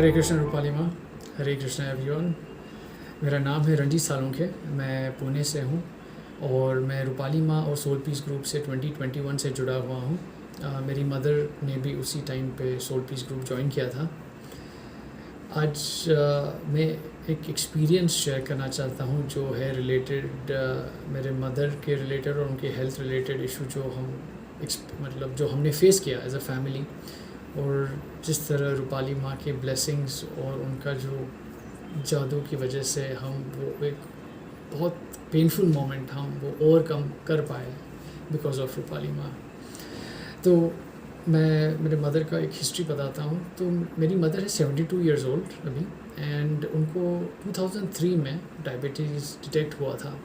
हरे कृष्ण रूपाली माँ, हरे कृष्ण एवरीवन। मेरा नाम है रंजीत सालुंखे, मैं पुणे से हूँ और मैं रूपाली माँ और सोल पीस ग्रुप से 2021 से जुड़ा हुआ हूँ। मेरी मदर ने भी उसी टाइम पे सोल पीस ग्रुप ज्वाइन किया था। आज मैं एक एक्सपीरियंस शेयर करना चाहता हूँ जो है रिलेटेड मेरे मदर के रिलेटेड और उनके हेल्थ रिलेटेड इशू जो जो हमने फेस किया एज अ फैमिली, और जिस तरह रूपाली माँ के ब्लेसिंग्स और उनका जो जादू की वजह से हम वो एक बहुत पेनफुल मोमेंट हम वो ओवरकम कर पाए बिकॉज ऑफ रूपाली माँ। तो मैं मेरे मदर का एक हिस्ट्री बताता हूँ। तो मेरी मदर है 72 ईयर्स ओल्ड अभी, एंड उनको 2003 में डायबिटीज़ डिटेक्ट हुआ था।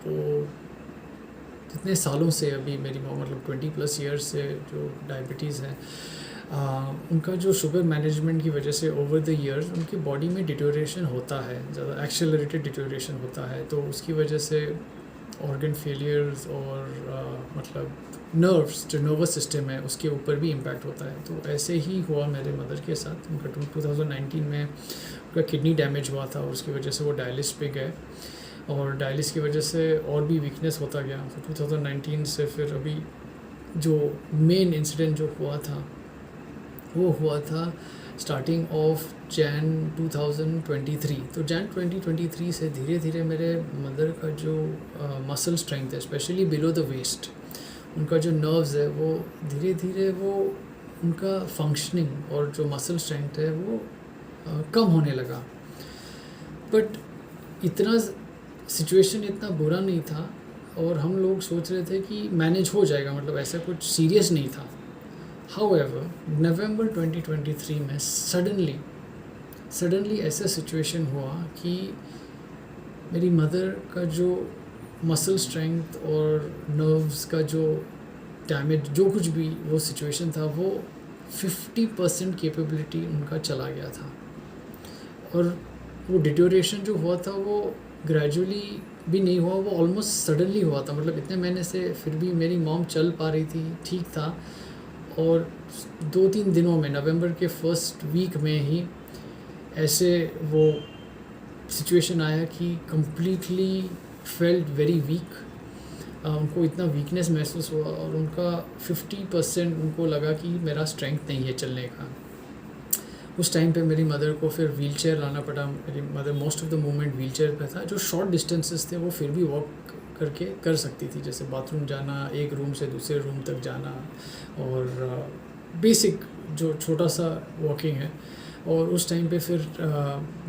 वो कितने सालों से अभी मेरी माँ 20+ ईयर्स से जो डायबिटीज़ है, उनका जो शुगर मैनेजमेंट की वजह से ओवर द ईयर्स उनकी बॉडी में डिटोरेशन होता है, ज़्यादा एक्सेलरेटेड डिटोरेशन होता है। तो उसकी वजह से ऑर्गन फेलियर्स और नर्व्स, जो नर्वस सिस्टम है उसके ऊपर भी इम्पैक्ट होता है। तो ऐसे ही हुआ मेरे मदर के साथ। उनका 2019 में उनका किडनी डैमेज हुआ था और उसकी वजह से वो डायलिसिस पे गए, और डायलिसिस की वजह से और भी वीकनेस होता गया। तो 2019 से फिर अभी जो मेन इंसिडेंट जो हुआ था वो हुआ था स्टार्टिंग ऑफ जैन 2023। तो जैन 2023 से धीरे धीरे मेरे मदर का जो मसल स्ट्रेंथ है, स्पेशली बिलो द वेस्ट, उनका जो नर्व्स है वो धीरे धीरे वो उनका फंक्शनिंग और जो मसल स्ट्रेंथ है वो कम होने लगा। बट इतना सिचुएशन इतना बुरा नहीं था और हम लोग सोच रहे थे कि मैनेज हो जाएगा, ऐसा कुछ सीरियस नहीं था। However, नवंबर 2023 में सडनली ऐसा सिचुएशन हुआ कि मेरी मदर का जो मसल स्ट्रेंथ और नर्व्स का जो डैमेज, जो कुछ भी वो सिचुएशन था, वो 50% कैपेबिलिटी उनका चला गया था। और वो डिटोरेशन जो हुआ था वो ग्रेजुअली भी नहीं हुआ, वो ऑलमोस्ट सडनली हुआ था। इतने महीने से फिर भी मेरी मॉम चल पा रही थी, ठीक था। और 2-3 दिनों में, नवंबर के फर्स्ट वीक में ही ऐसे वो सिचुएशन आया कि कम्प्लीटली फेल्ट वेरी वीक। उनको इतना वीकनेस महसूस हुआ और उनका 50% उनको लगा कि मेरा स्ट्रेंथ नहीं है चलने का। उस टाइम पे मेरी मदर को फिर व्हील चेयर लाना पड़ा। मेरी mother most of the moment wheel chair पर था। जो शॉर्ट डिस्टेंसेस थे वो फिर भी वॉक करके कर सकती थी, जैसे बाथरूम जाना, एक रूम से दूसरे रूम तक जाना, और बेसिक जो छोटा सा वॉकिंग है। और उस टाइम पे फिर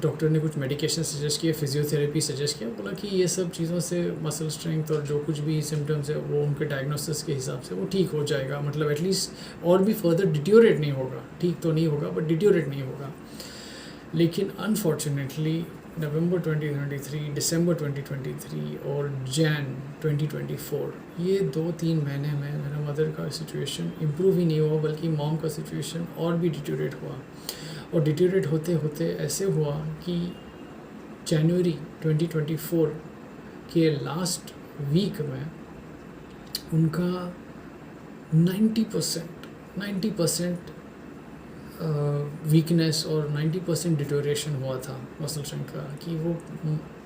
डॉक्टर ने कुछ मेडिकेशन सजेस्ट किए, फिजियोथेरेपी सजेस्ट किया, बोला कि ये सब चीज़ों से मसल स्ट्रेंथ और जो कुछ भी सिम्टम्स है वो उनके डायग्नोसिस के हिसाब से वो ठीक हो जाएगा। एटलीस्ट और भी फर्दर डिट्योरेट नहीं होगा, ठीक तो नहीं होगा बट डिट्योरेट नहीं होगा। लेकिन अनफॉर्चुनेटली नवंबर 2023, दिसंबर 2023 और जैन 2024, ये 2-3 महीने में मेरा मदर का सिचुएशन इम्प्रूव ही नहीं हुआ, बल्कि मॉम का सिचुएशन और भी डिट्योरेट हुआ। और डिट्योरेट होते होते ऐसे हुआ कि जनवरी 2024 के लास्ट वीक में उनका 90% वीकनेस और 90% डिटोरेशन हुआ था मसल स्ट्रेंथ का, कि वो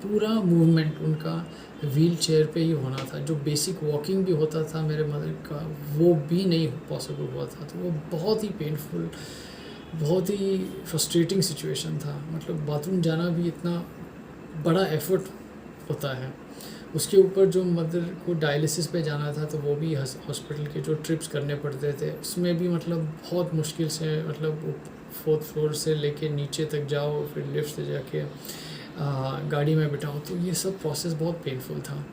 पूरा मूवमेंट उनका व्हील चेयर पे ही होना था। जो बेसिक वॉकिंग भी होता था मेरे मदर का, वो भी नहीं पॉसिबल हुआ था। तो वो बहुत ही पेनफुल, बहुत ही फ्रस्ट्रेटिंग सिचुएशन था। बाथरूम जाना भी इतना बड़ा एफर्ट होता है। उसके ऊपर जो मदर को डायलिसिस पे जाना था, तो वो भी हॉस्पिटल के जो ट्रिप्स करने पड़ते थे, उसमें भी बहुत मुश्किल से 4th फ्लोर से लेके नीचे तक जाओ, फिर लिफ्ट से जाके गाड़ी में बिठाओ। तो ये सब प्रोसेस बहुत पेनफुल था।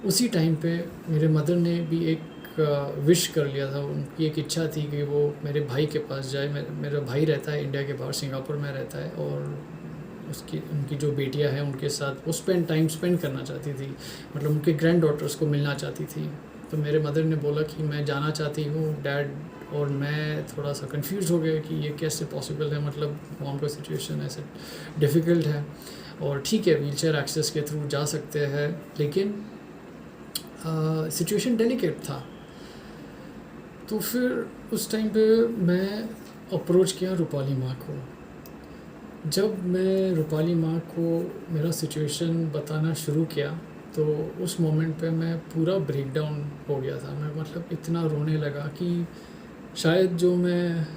उसी टाइम पे मेरे मदर ने भी एक विश कर लिया था। उनकी एक इच्छा थी कि वो मेरे भाई के पास जाए। मेरा भाई रहता है इंडिया के बाहर, सिंगापुर में रहता है, और उनकी जो बेटियां हैं उनके साथ वो टाइम स्पेंड करना चाहती थी। उनके ग्रैंड डॉटर्स को मिलना चाहती थी। तो मेरे मदर ने बोला कि मैं जाना चाहती हूँ डैड, और मैं थोड़ा सा कंफ्यूज हो गया कि ये कैसे पॉसिबल है। मॉम का सिचुएशन ऐसे डिफ़िकल्ट है, और ठीक है व्हील चेयर एक्सेस के थ्रू जा सकते हैं, लेकिन सिचुएशन डेलिकेट था। तो फिर उस टाइम पे मैं अप्रोच किया रूपाली माँ को। जब मैं रूपाली माँ को मेरा सिचुएशन बताना शुरू किया तो उस मोमेंट पे मैं पूरा ब्रेकडाउन हो गया था। मैं मतलब इतना रोने लगा कि शायद जो मैं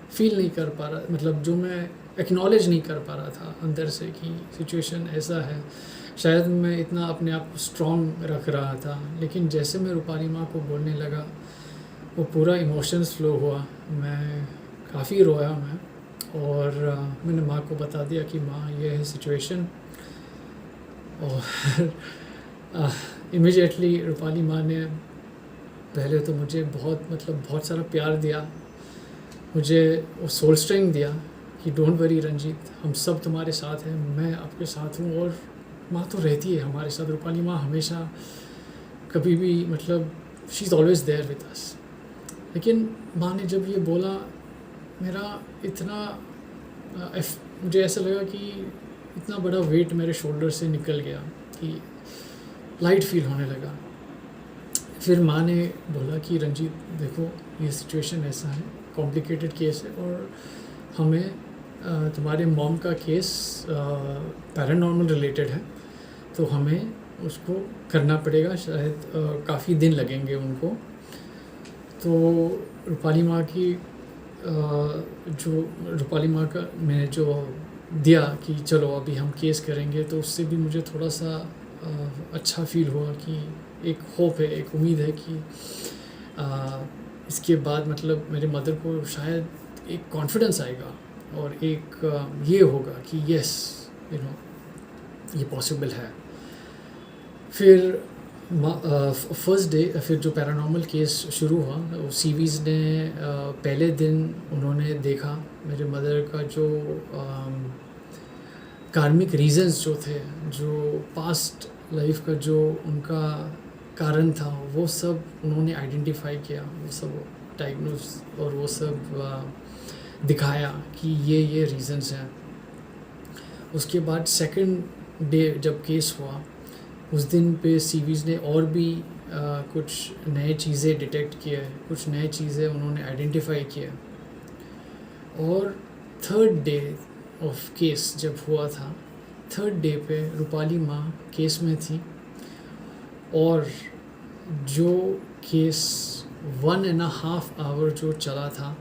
फ़ील नहीं कर पा रहा, मतलब जो मैं एक्नॉलेज नहीं कर पा रहा था अंदर से कि सिचुएशन ऐसा है। शायद मैं इतना अपने आप को स्ट्रॉन्ग रख रहा था, लेकिन जैसे मैं रूपाली माँ को बोलने लगा वो पूरा इमोशंस फ्लो हुआ। मैं काफ़ी रोया मैं, और मैंने माँ को बता दिया कि माँ ये है सिचुएशन। और इमीडिएटली रूपाली माँ ने पहले तो मुझे बहुत सारा प्यार दिया, मुझे वो सोल स्ट्रेंथ दिया कि डोंट वरी रंजीत, हम सब तुम्हारे साथ हैं, मैं आपके साथ हूँ। और माँ तो रहती है हमारे साथ, रूपाली माँ हमेशा कभी भी मतलब she is always there with us. लेकिन माँ ने जब ये बोला मेरा इतना मुझे ऐसा लगा कि इतना बड़ा वेट मेरे शोल्डर से निकल गया कि लाइट फील होने लगा। फिर माँ ने बोला कि रंजीत देखो, ये सिचुएशन ऐसा है, कॉम्प्लिकेटेड केस है, और हमें तुम्हारे मॉम का केस पैरानॉर्मल रिलेटेड है, तो हमें उसको करना पड़ेगा, शायद काफ़ी दिन लगेंगे उनको। तो रूपाली माँ की जो रूपाली माँ का मैंने जो दिया कि चलो अभी हम केस करेंगे, तो उससे भी मुझे थोड़ा सा अच्छा फील हुआ कि एक होप है, एक उम्मीद है कि इसके बाद मतलब मेरे मदर को शायद एक कॉन्फिडेंस आएगा और एक ये होगा कि यस यू नो ये पॉसिबल है। फिर फर्स्ट डे फिर जो पैरानॉर्मल केस शुरू हुआ, वो सीवीज़ ने पहले दिन उन्होंने देखा मेरे मदर का जो कार्मिक रीजंस जो थे, जो पास्ट लाइफ का जो उनका कारण था, वो सब उन्होंने आइडेंटिफाई किया, वो सब डायग्नोस और वो सब दिखाया कि ये रीजंस हैं। उसके बाद सेकंड डे जब केस हुआ, उस दिन पे सीवीज़ ने और भी कुछ नए चीज़ें डिटेक्ट किए, कुछ नए चीज़ें उन्होंने आइडेंटिफाई किए। और थर्ड डे ऑफ केस जब हुआ था, थर्ड डे पे रूपाली माँ केस में थी, और जो केस 1.5 आवर जो चला था,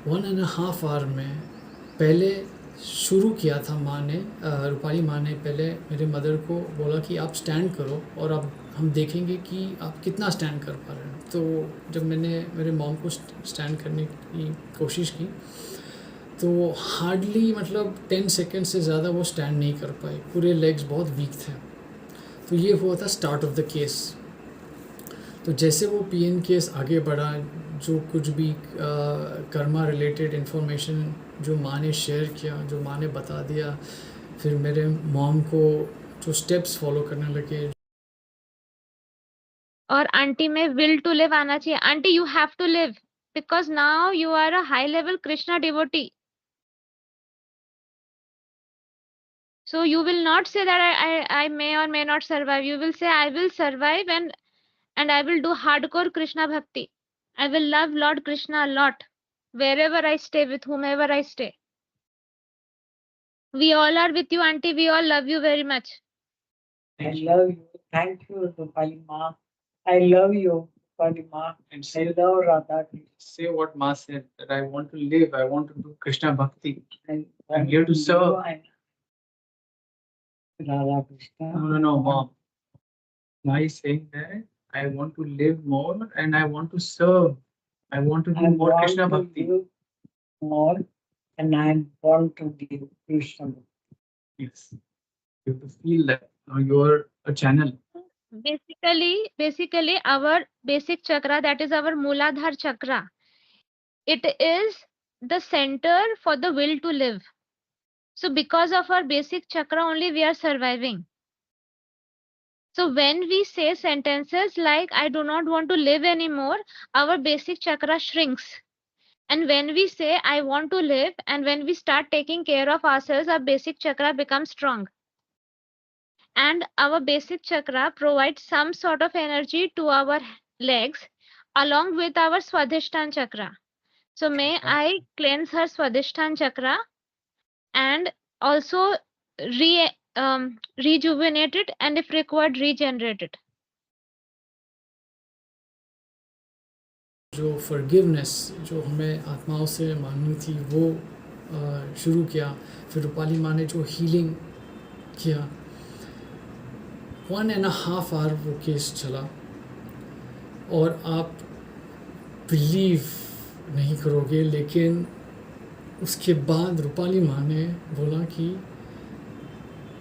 1.5 आवर में पहले शुरू किया था माँ ने, रूपाली माँ ने पहले मेरे मदर को बोला कि आप स्टैंड करो और अब हम देखेंगे कि आप कितना स्टैंड कर पा रहे हैं। तो जब मैंने मेरे मॉम को स्टैंड करने की कोशिश की, तो हार्डली मतलब 10 सेकेंड से ज़्यादा वो स्टैंड नहीं कर पाए, पूरे लेग्स बहुत वीक थे। तो ये हुआ था स्टार्ट ऑफ द केस। तो जैसे वो पीएन केस आगे बढ़ा, जो कुछ भी कर्मा रिलेटेड इन्फॉर्मेशन जो माँ ने शेयर किया, जो माँ ने बता दिया, फिर मेरे मॉम को जो स्टेप्स फॉलो करने लगे। और आंटी में विल टू लिव आना चाहिए। Aunty you have to live because now you are a high level Krishna devotee, so you will not say that I may or may not survive. You will say I will survive, and I will do hardcore Krishna bhakti. I will love Lord Krishna a lot wherever I stay, with whomever I stay. We all are with you, auntie. We all love you very much. I love you. Thank you, Rupali Ma. I love you, Rupali Ma. And I love Radha. Say what Ma said, that I want to live, I want to do Krishna Bhakti. I'm here to serve. Radha Krishna. No, Mom. Ma is saying that I want to live more and I want to serve. I want to do more Krishna Bhakti. More, and I want to give Krishna Bhakti. Yes. You have to feel that you're a channel. Basically, our basic chakra, that is our Mooladhara chakra. It is the center for the will to live. So because of our basic chakra only we are surviving. So when we say sentences like I do not want to live anymore, our basic chakra shrinks. And when we say I want to live, and when we start taking care of ourselves, our basic chakra becomes strong. And our basic chakra provides some sort of energy to our legs, along with our Swadhisthana chakra. So may I cleanse her Swadhisthana chakra and also rejuvenate it, and if required, regenerate it. जो forgiveness जो हमें आत्माओं से मांगनी थी वो शुरू किया। फिर रूपाली माँ ने जो हीलिंग किया, 1.5 आवर वो केस चला, और आप बिलीव नहीं करोगे, लेकिन उसके बाद रूपाली माँ ने बोला कि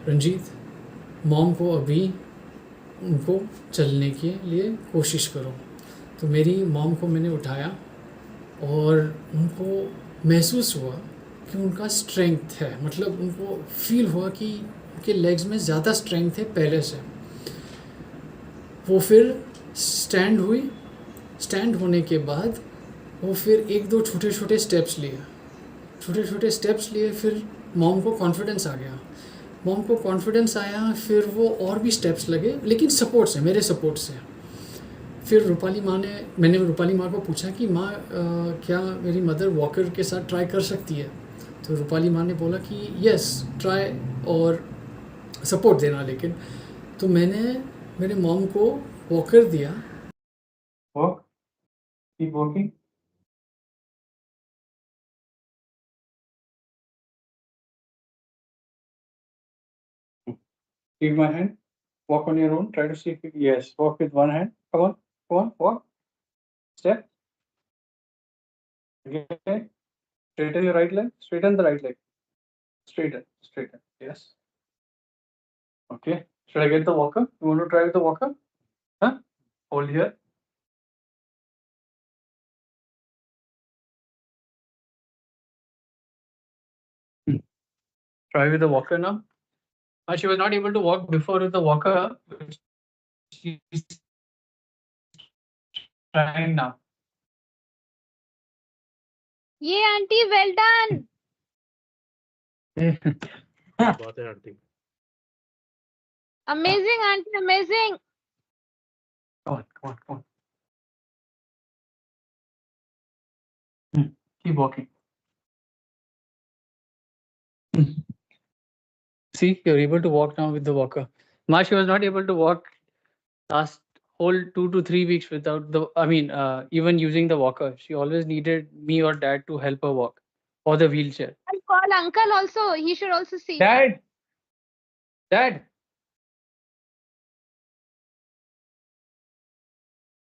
रंजीत, मॉम को अभी उनको चलने के लिए कोशिश करो। तो मेरी मॉम को मैंने उठाया और उनको महसूस हुआ कि उनका स्ट्रेंथ है, मतलब उनको फील हुआ कि उनके लेग्स में ज़्यादा स्ट्रेंथ है पहले से। वो फिर स्टैंड हुई। स्टैंड होने के बाद वो फिर 1-2 छोटे छोटे स्टेप्स लिए। फिर मॉम को कॉन्फिडेंस आ गया। फिर वो और भी स्टेप्स लगे, लेकिन सपोर्ट से, मेरे सपोर्ट से। फिर मैंने रूपाली माँ को पूछा कि माँ क्या मेरी मदर वॉकर के साथ ट्राई कर सकती है? तो रूपाली माँ ने बोला कि यस ट्राई, और सपोर्ट देना। लेकिन तो मैंने मेरे मॉम को वॉकर दिया। Walk. Keep walking. Take my hand. Walk on your own. Try to see if you, yes. Walk with one hand. Come on. Walk. Step. Again. Straighten your right leg. Straighten the right leg. Straighten. Yes. Okay. Should I get the walker? You want to try with the walker? Huh? Hold here. Try with the walker now. She was not able to walk before with the walker. She's trying now. Yeah, auntie, well done. बात है aunty. Amazing, auntie, amazing. Come on. Keep walking. See, you're able to walk now with the walker. Ma, she was not able to walk last whole 2 to 3 weeks without even using the walker. She always needed me or dad to help her walk, or the wheelchair. I'll call uncle also. He should also see. Dad.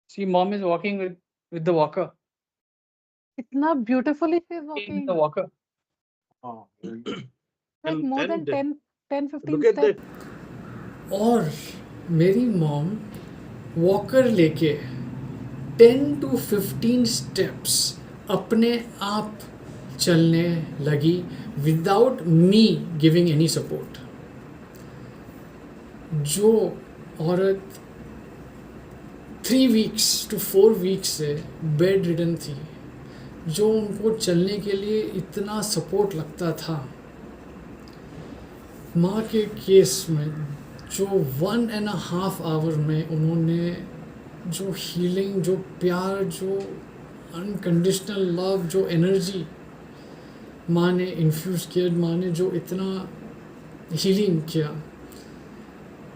See, mom is walking with the walker. इतना beautifully she's In walking. the walker. हाँ, Like more than 10-15 look at steps. that. और मेरी mom walker लेके 10 to 15 steps अपने आप चलने लगी without me giving any support. जो औरत 3 weeks to 4 weeks से बेड रिडन थी, जो उनको चलने के लिए इतना सपोर्ट लगता था, माँ के केस में जो 1.5 आवर में उन्होंने जो हीलिंग, जो प्यार, जो अनकंडीशनल लव, जो एनर्जी माँ ने इन्फ्यूज़ किया, माँ ने जो इतना हीलिंग किया,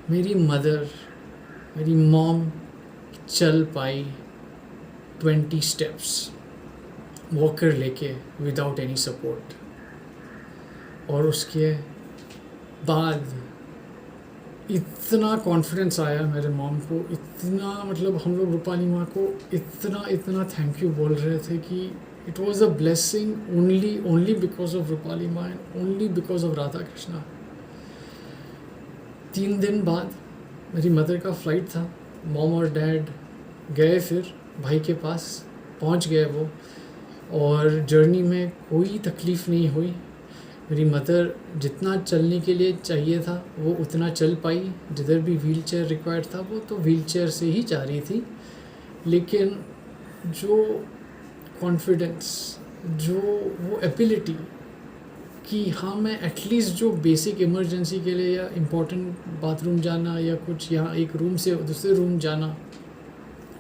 मेरी मॉम चल पाई 20 स्टेप्स वॉकर लेके विदाउट एनी सपोर्ट। और उसके बाद इतना कॉन्फिडेंस आया मेरे मॉम को, इतना, मतलब हम लोग रूपाली माँ को इतना थैंक यू बोल रहे थे कि it was a blessing only because of Rupali माँ and only because of Radha Krishna. 3 दिन बाद मेरी मदर का फ्लाइट था। मॉम और डैड गए, फिर भाई के पास पहुंच गए वो, और जर्नी में कोई तकलीफ़ नहीं हुई। मेरी मदर जितना चलने के लिए चाहिए था वो उतना चल पाई। जिधर भी व्हील चेयर रिक्वायर्ड था वो तो व्हील चेयर से ही जा रही थी। लेकिन जो कॉन्फिडेंस, जो वो एबिलिटी कि हाँ मैं एटलीस्ट जो बेसिक इमरजेंसी के लिए या इम्पोर्टेंट बाथरूम जाना या कुछ, यहाँ एक रूम से दूसरे रूम जाना,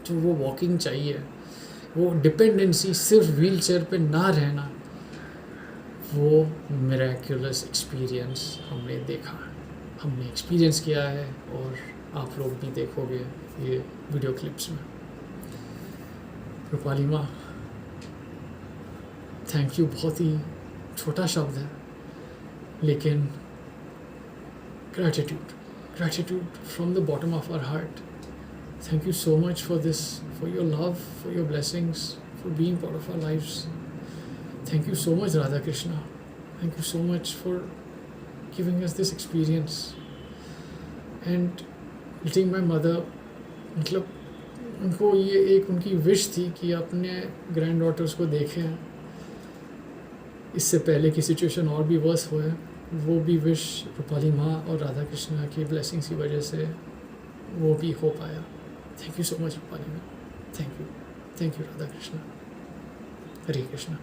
जो वो वॉकिंग चाहिए, वो डिपेंडेंसी, सिर्फ व्हील चेयर पर ना रहना, वो मिरेक्युलस एक्सपीरियंस हमने देखा, हमने एक्सपीरियंस किया है, और आप लोग भी देखोगे ये वीडियो क्लिप्स में। रूपाली माँ, थैंक यू, बहुत ही छोटा शब्द है, लेकिन gratitude from the bottom of our heart. Thank you so much for this, for your love, for your blessings, for being part of our lives. Thank you so much, Radha Krishna. Thank you so much for giving us this experience and letting my mother, मतलब उनको ये एक उनकी wish थी कि अपने grand daughters को देखें। इससे पहले की सिचुएशन और भी वर्स हुआ है, वो भी विश रूपाली माँ और राधा कृष्णा की ब्लेसिंग्स की वजह से वो भी हो पाया। Thank you so much Rupali माँ, थैंक यू राधा कृष्णा, हरे कृष्णा।